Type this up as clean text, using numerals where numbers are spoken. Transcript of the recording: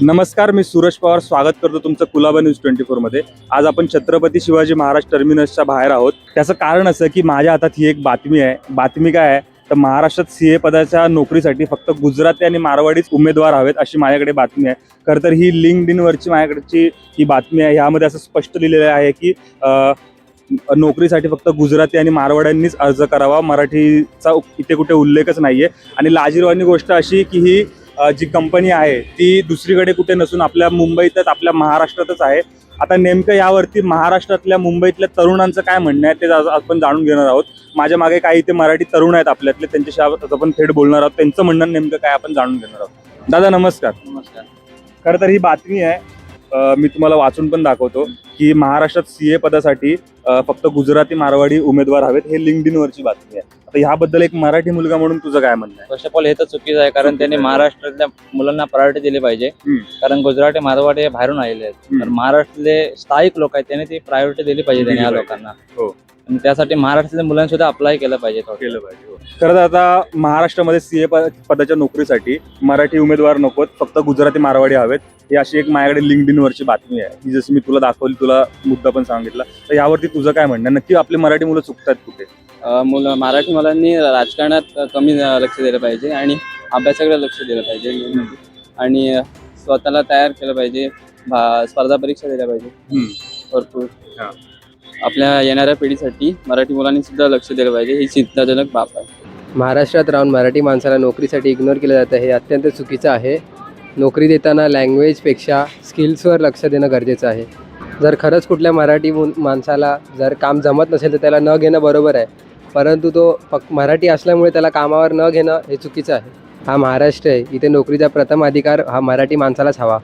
नमस्कार, मी सूरज पवार स्वागत करतो तुमचं कुलाबा न्यूज 24 मध्ये। आज आपण छत्रपती शिवाजी महाराज टर्मिनसच्या बाहेर आहोत। त्याचं कारण असं की माझ्या हातात ही एक बातमी आहे। बातमी काय आहे तर महाराष्ट्रात सीए पदाच्या नोकरीसाठी फक्त गुजराती आणि मारवाडीच उमेदवार हवेत अशी माझ्याकडे बातमी आहे। खरं तर ही लिंक्डइन वरची माझ्याकडची ही बातमी आहे। यामध्ये असं स्पष्ट लिहिलेलं आहे की नोकरीसाठी फक्त गुजराती आणि मारवाड्यांनीच अर्ज करावा, मराठीचा इथे कुठे उल्लेखच नाहीये। आणि लाजिरवाणी गोष्ट अशी की ही जी कंपनी आहे ती दुसरीकडे कुठे नसून आपल्या मुंबईतच, आपल्या महाराष्ट्रातच आहे। आता नेमकं यावरती महाराष्ट्रातल्या मुंबईतल्या तरुणांचं काय म्हणणं आहे ते आपण जाणून घेणार आहोत। माझ्या मागे काही ते मराठी तरुण आहेत आपल्यातले, त्यांच्याशी आपण थेट बोलणार आहोत। त्यांचं म्हणणं नेमकं काय आपण जाणून घेणार आहोत। दादा नमस्कार। नमस्कार। खरं तर ही बातमी आहे, मी तुम्हाला वाचून पण दाखवतो की महाराष्ट्रात सीए पदासाठी फक्त गुजराती मारवाडी उमेदवार हवेत। हे लिंक्डइन वरची बातमी आहे। आता ह्याबद्दल एक मराठी मुलगा म्हणून तुझं काय म्हणणं आहे? फर्स्ट ऑफ ऑल हे तर चुकीचं आहे, कारण त्यांनी महाराष्ट्रातल्या मुलांना प्रायोरिटी दिली पाहिजे। कारण गुजराती मारवाडी हे बाहेरून आलेले आहेत, तर महाराष्ट्रातले स्थायिक लोक आहेत त्यांनी ती प्रायोरिटी दिली पाहिजे त्यांनी या लोकांना। हो, आणि त्यासाठी महाराष्ट्रातल्या मुलांनी सुद्धा अप्लाय केलं पाहिजे खरं तर आता महाराष्ट्रामध्ये सीए पदाच्या नोकरीसाठी मराठी उमेदवार नकोत, फक्त गुजराती मारवाडी हवेत। ही अशी एक माझ्याकडे लिंक्डइन वरची बातमी आहे, ही जशी मी तुला दाखवली, तुला मुद्दा पण सांगितला। तर यावरती तुझं काय म्हणणं? नक्की आपली मराठी मुलं चुकतात कुठे? मराठी मुलांनी राजकारणात कमी लक्ष दिलं पाहिजे आणि अभ्यासाकडे लक्ष दिलं पाहिजे आणि स्वतःला तयार केलं पाहिजे, स्पर्धा परीक्षा दिल्या पाहिजे भरपूर। आपल्या येणाऱ्या पिढीसाठी मराठी मुलांनी सुद्धा लक्ष दिलं पाहिजे, ही चिंताजनक बाब आहे। महाराष्ट्रात राहून मराठी माणसाला नोकरीसाठी इग्नोर केलं जातं, हे अत्यंत चुकीचं आहे। नोकरी देताना लँग्वेजपेक्षा स्किल्सवर लक्ष देणं गरजेचं आहे। जर खरंच कुठल्या मराठी माणसाला जर काम जमत नसेल तर त्याला न घेणं बरोबर आहे, परंतु तो फक्त मराठी असल्यामुळे त्याला कामावर न घेणं हे चुकीचं आहे। हा महाराष्ट्र आहे, इथे नोकरीचा प्रथम अधिकार हा मराठी माणसालाच हवा।